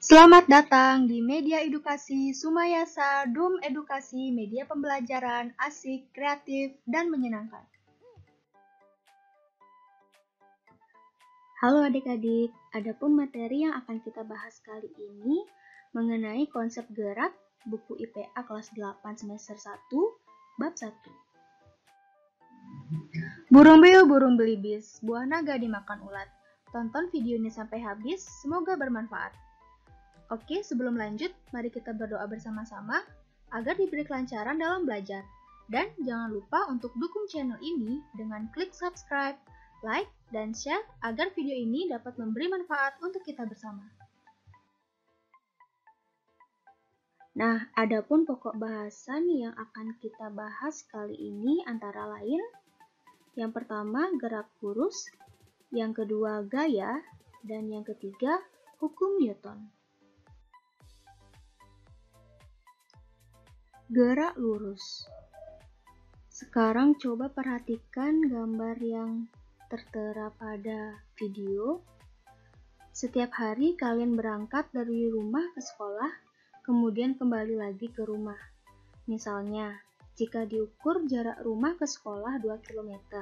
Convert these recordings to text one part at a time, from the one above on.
Selamat datang di Media Edukasi Sumayasa Dum Edukasi Media Pembelajaran asik, kreatif, dan menyenangkan. Halo adik-adik, adapun materi yang akan kita bahas kali ini mengenai konsep gerak buku IPA kelas 8 semester 1, bab 1. Burung beo, burung belibis, buah naga dimakan ulat. Tonton videonya sampai habis, semoga bermanfaat. Oke, sebelum lanjut, mari kita berdoa bersama-sama agar diberi kelancaran dalam belajar. Dan jangan lupa untuk dukung channel ini dengan klik subscribe, like, dan share agar video ini dapat memberi manfaat untuk kita bersama. Nah, adapun pokok bahasan yang akan kita bahas kali ini antara lain, yang pertama gerak lurus, yang kedua gaya, dan yang ketiga hukum Newton. Gerak lurus. Sekarang coba perhatikan gambar yang tertera pada video. Setiap hari kalian berangkat dari rumah ke sekolah, kemudian kembali lagi ke rumah. Misalnya, jika diukur jarak rumah ke sekolah 2 km,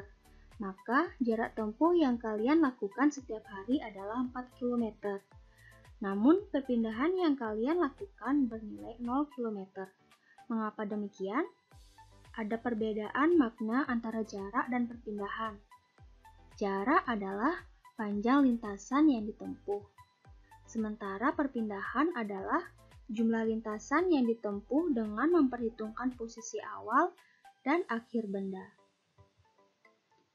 maka jarak tempuh yang kalian lakukan setiap hari adalah 4 km. Namun, perpindahan yang kalian lakukan bernilai 0 km. Mengapa demikian? Ada perbedaan makna antara jarak dan perpindahan. Jarak adalah panjang lintasan yang ditempuh, sementara perpindahan adalah jumlah lintasan yang ditempuh dengan memperhitungkan posisi awal dan akhir benda.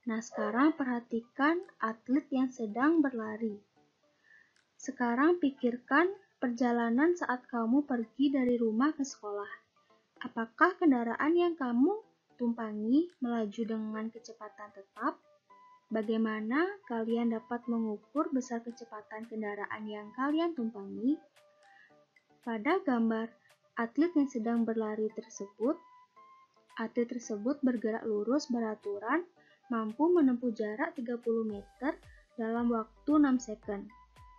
Nah, sekarang perhatikan atlet yang sedang berlari. Sekarang pikirkan perjalanan saat kamu pergi dari rumah ke sekolah. Apakah kendaraan yang kamu tumpangi melaju dengan kecepatan tetap? Bagaimana kalian dapat mengukur besar kecepatan kendaraan yang kalian tumpangi? Pada gambar atlet yang sedang berlari tersebut, atlet tersebut bergerak lurus beraturan, mampu menempuh jarak 30 meter dalam waktu 6 second.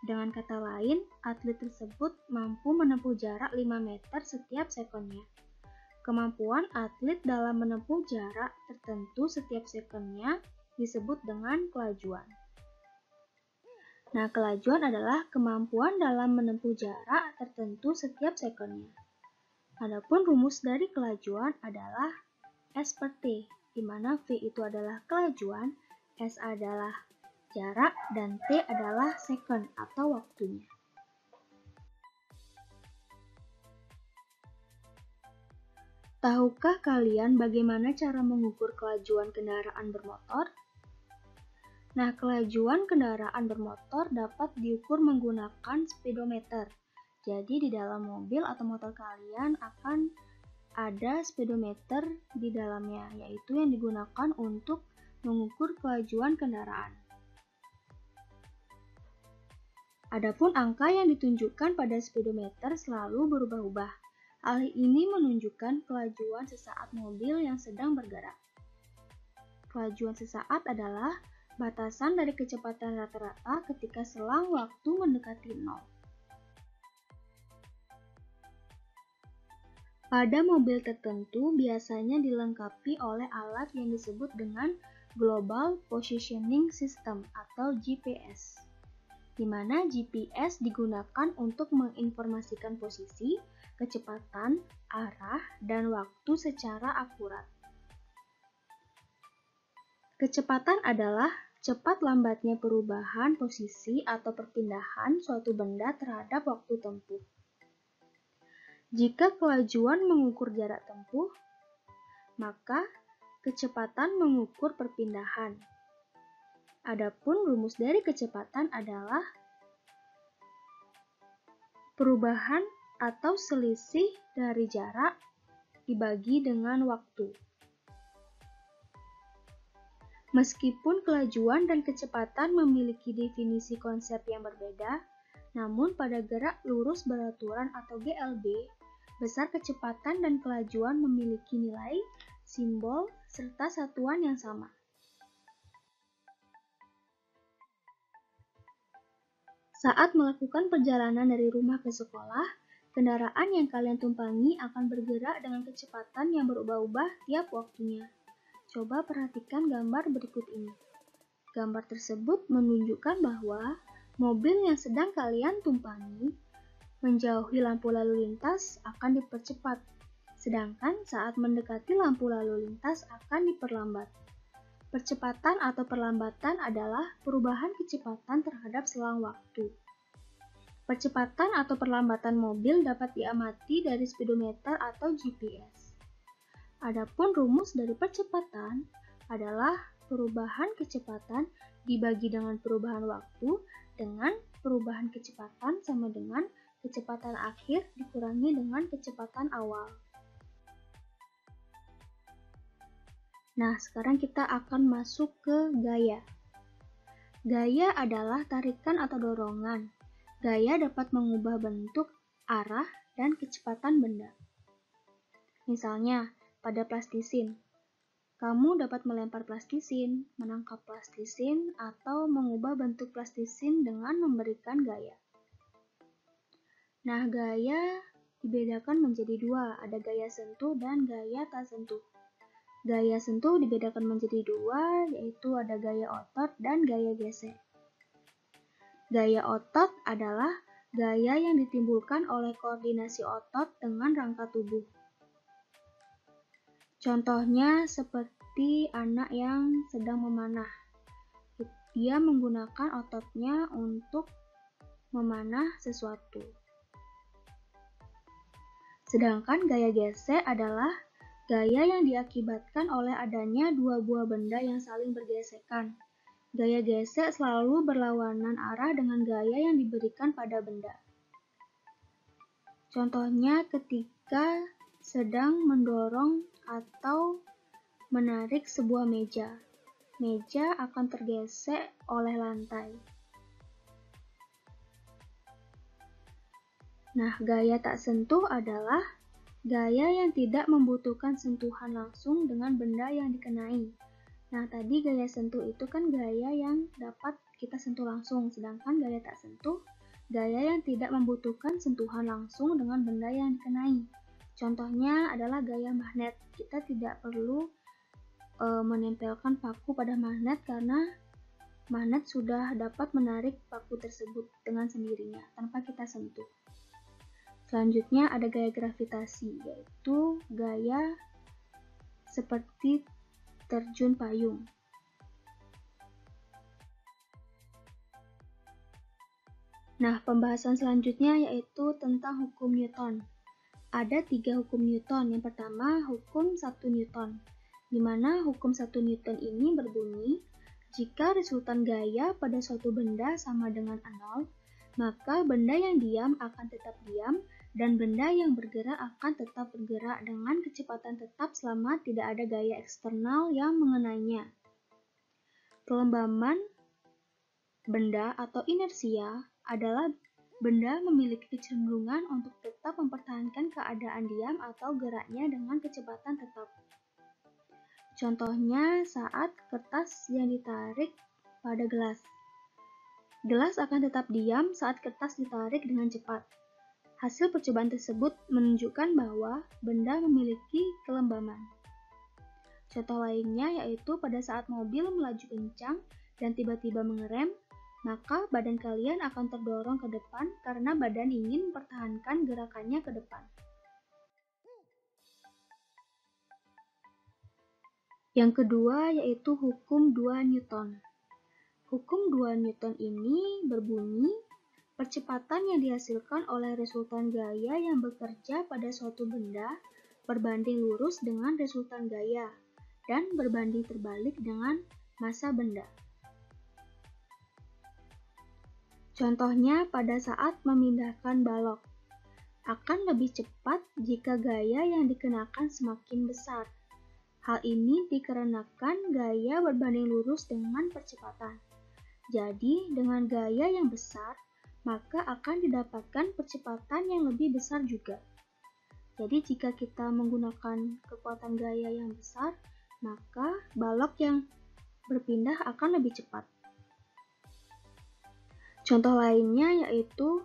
Dengan kata lain, atlet tersebut mampu menempuh jarak 5 meter setiap sekonnya. Kemampuan atlet dalam menempuh jarak tertentu setiap sekonnya disebut dengan kelajuan. Nah, kelajuan adalah kemampuan dalam menempuh jarak tertentu setiap sekonnya. Adapun rumus dari kelajuan adalah S per T, di mana V itu adalah kelajuan, S adalah jarak, dan T adalah sekon atau waktunya. Tahukah kalian bagaimana cara mengukur kelajuan kendaraan bermotor? Nah, kelajuan kendaraan bermotor dapat diukur menggunakan speedometer. Jadi, di dalam mobil atau motor kalian akan ada speedometer di dalamnya, yaitu yang digunakan untuk mengukur kelajuan kendaraan. Adapun angka yang ditunjukkan pada speedometer selalu berubah-ubah. Hal ini menunjukkan kelajuan sesaat mobil yang sedang bergerak. Kelajuan sesaat adalah batasan dari kecepatan rata-rata ketika selang waktu mendekati 0. Pada mobil tertentu biasanya dilengkapi oleh alat yang disebut dengan Global Positioning System atau GPS, di mana GPS digunakan untuk menginformasikan posisi, kecepatan, arah, dan waktu secara akurat. Kecepatan adalah cepat lambatnya perubahan posisi atau perpindahan suatu benda terhadap waktu tempuh. Jika kelajuan mengukur jarak tempuh, maka kecepatan mengukur perpindahan. Adapun rumus dari kecepatan adalah perubahan atau selisih dari jarak dibagi dengan waktu. Meskipun kelajuan dan kecepatan memiliki definisi konsep yang berbeda, namun pada gerak lurus beraturan atau GLB, besar kecepatan dan kelajuan memiliki nilai, simbol, serta satuan yang sama. Saat melakukan perjalanan dari rumah ke sekolah, kendaraan yang kalian tumpangi akan bergerak dengan kecepatan yang berubah-ubah tiap waktunya. Coba perhatikan gambar berikut ini. Gambar tersebut menunjukkan bahwa mobil yang sedang kalian tumpangi menjauhi lampu lalu lintas akan dipercepat, sedangkan saat mendekati lampu lalu lintas akan diperlambat. Percepatan atau perlambatan adalah perubahan kecepatan terhadap selang waktu. Percepatan atau perlambatan mobil dapat diamati dari speedometer atau GPS. Adapun rumus dari percepatan adalah perubahan kecepatan dibagi dengan perubahan waktu dengan perubahan kecepatan sama dengan kecepatan akhir dikurangi dengan kecepatan awal. Nah, sekarang kita akan masuk ke gaya. Gaya adalah tarikan atau dorongan. Gaya dapat mengubah bentuk, arah, dan kecepatan benda. Misalnya, pada plastisin, kamu dapat melempar plastisin, menangkap plastisin, atau mengubah bentuk plastisin dengan memberikan gaya. Nah, gaya dibedakan menjadi dua, ada gaya sentuh dan gaya tak sentuh. Gaya sentuh dibedakan menjadi dua, yaitu ada gaya otot dan gaya gesek. Gaya otot adalah gaya yang ditimbulkan oleh koordinasi otot dengan rangka tubuh. Contohnya seperti anak yang sedang memanah. Dia menggunakan ototnya untuk memanah sesuatu. Sedangkan gaya gesek adalah gaya yang diakibatkan oleh adanya dua buah benda yang saling bergesekan. Gaya gesek selalu berlawanan arah dengan gaya yang diberikan pada benda. Contohnya ketika sedang mendorong atau menarik sebuah meja. Meja akan tergesek oleh lantai. Nah, gaya tak sentuh adalah gaya yang tidak membutuhkan sentuhan langsung dengan benda yang dikenai. Nah, tadi gaya sentuh itu kan gaya yang dapat kita sentuh langsung, sedangkan gaya tak sentuh, gaya yang tidak membutuhkan sentuhan langsung dengan benda yang dikenai. Contohnya adalah gaya magnet. Kita tidak perlu menempelkan paku pada magnet karena magnet sudah dapat menarik paku tersebut dengan sendirinya tanpa kita sentuh. Selanjutnya ada gaya gravitasi, yaitu gaya seperti terjun payung. Nah, pembahasan selanjutnya yaitu tentang hukum Newton. Ada 3 hukum Newton. Yang pertama, hukum 1 Newton, di mana hukum 1 Newton ini berbunyi, jika resultan gaya pada suatu benda sama dengan 0, maka benda yang diam akan tetap diam, dan benda yang bergerak akan tetap bergerak dengan kecepatan tetap selama tidak ada gaya eksternal yang mengenainya. Kelembaban benda atau inersia adalah benda memiliki kecenderungan untuk tetap mempertahankan keadaan diam atau geraknya dengan kecepatan tetap. Contohnya saat kertas yang ditarik pada gelas. Gelas akan tetap diam saat kertas ditarik dengan cepat. Hasil percobaan tersebut menunjukkan bahwa benda memiliki kelembaban. Contoh lainnya yaitu pada saat mobil melaju kencang dan tiba-tiba mengerem, maka badan kalian akan terdorong ke depan karena badan ingin mempertahankan gerakannya ke depan. Yang kedua yaitu hukum 2 Newton. Hukum 2 Newton ini berbunyi, percepatan yang dihasilkan oleh resultan gaya yang bekerja pada suatu benda berbanding lurus dengan resultan gaya dan berbanding terbalik dengan massa benda. Contohnya pada saat memindahkan balok, akan lebih cepat jika gaya yang dikenakan semakin besar. Hal ini dikarenakan gaya berbanding lurus dengan percepatan. Jadi, dengan gaya yang besar, maka akan didapatkan percepatan yang lebih besar juga. Jadi, jika kita menggunakan kekuatan gaya yang besar, maka balok yang berpindah akan lebih cepat. Contoh lainnya yaitu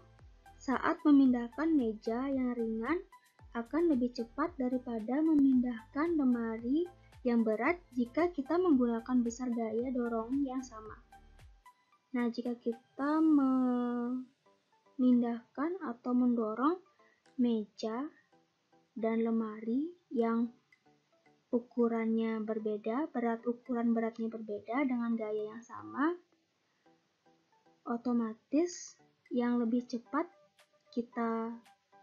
saat memindahkan meja yang ringan akan lebih cepat daripada memindahkan lemari yang berat jika kita menggunakan besar gaya dorong yang sama. Nah, jika kita memindahkan atau mendorong meja dan lemari yang ukurannya berbeda, ukuran beratnya berbeda dengan gaya yang sama, otomatis yang lebih cepat kita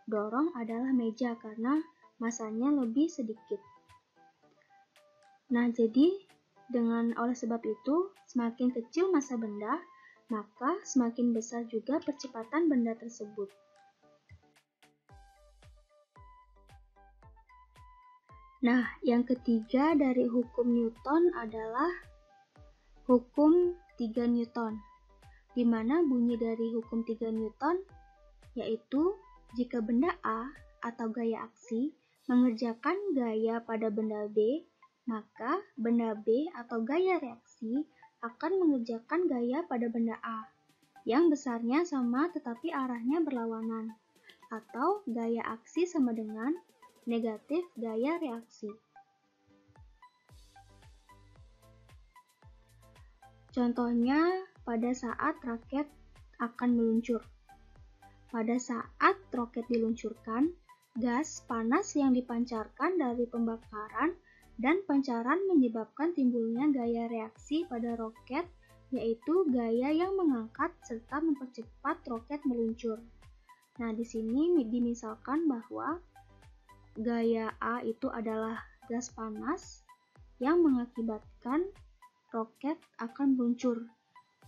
dorong adalah meja karena masanya lebih sedikit. Nah, jadi oleh sebab itu, semakin kecil massa benda, maka semakin besar juga percepatan benda tersebut. Nah, yang ketiga dari hukum Newton adalah hukum 3 Newton, di mana bunyi dari hukum 3 Newton yaitu jika benda A atau gaya aksi mengerjakan gaya pada benda B, maka benda B atau gaya reaksi akan mengerjakan gaya pada benda A yang besarnya sama tetapi arahnya berlawanan, atau gaya aksi sama dengan negatif gaya reaksi. Contohnya pada saat roket akan meluncur. Pada saat roket diluncurkan, gas panas yang dipancarkan dari pembakaran dan pancaran menyebabkan timbulnya gaya reaksi pada roket, yaitu gaya yang mengangkat serta mempercepat roket meluncur. Nah, di sini dimisalkan bahwa gaya A itu adalah gas panas yang mengakibatkan roket akan meluncur,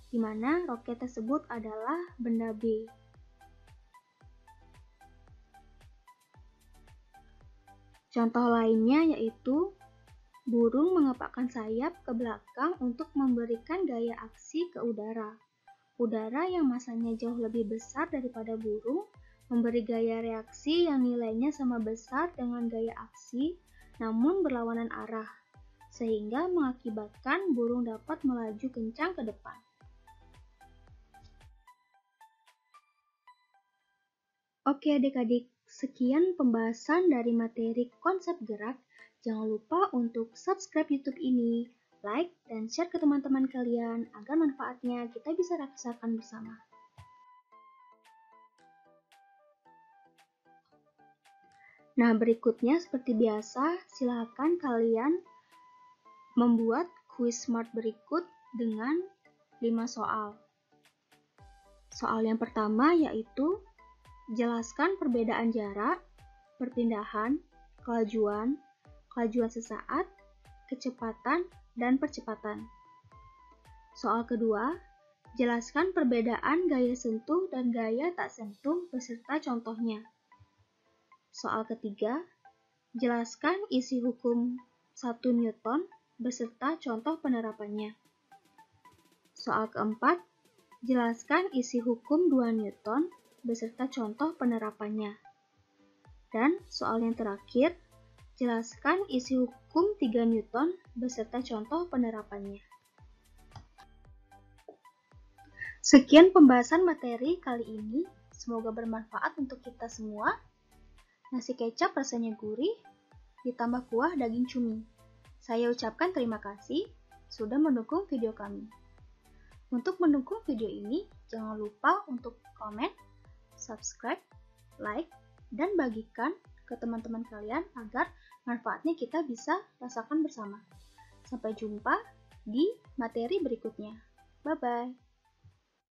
di mana roket tersebut adalah benda B. Contoh lainnya yaitu burung mengepakkan sayap ke belakang untuk memberikan gaya aksi ke udara. Udara yang masanya jauh lebih besar daripada burung memberi gaya reaksi yang nilainya sama besar dengan gaya aksi, namun berlawanan arah, sehingga mengakibatkan burung dapat melaju kencang ke depan. Oke adik-adik, sekian pembahasan dari materi konsep gerak. Jangan lupa untuk subscribe YouTube ini, like, dan share ke teman-teman kalian agar manfaatnya kita bisa rasakan bersama. Nah, berikutnya seperti biasa, silakan kalian membuat kuis smart berikut dengan 5 soal. Soal yang pertama yaitu jelaskan perbedaan jarak, perpindahan, kelajuan sesaat, kecepatan, dan percepatan. Soal kedua, jelaskan perbedaan gaya sentuh dan gaya tak sentuh beserta contohnya. Soal ketiga, jelaskan isi hukum 1 Newton beserta contoh penerapannya. Soal keempat, jelaskan isi hukum 2 Newton beserta contoh penerapannya. Dan soal yang terakhir, jelaskan isi hukum 3 Newton beserta contoh penerapannya. Sekian pembahasan materi kali ini, semoga bermanfaat untuk kita semua. Nasi kecap rasanya gurih, ditambah kuah daging cumi. Saya ucapkan terima kasih sudah mendukung video kami. Untuk mendukung video ini, jangan lupa untuk komen, subscribe, like, dan bagikan ke teman-teman kalian agar manfaatnya kita bisa rasakan bersama. Sampai jumpa di materi berikutnya. Bye-bye.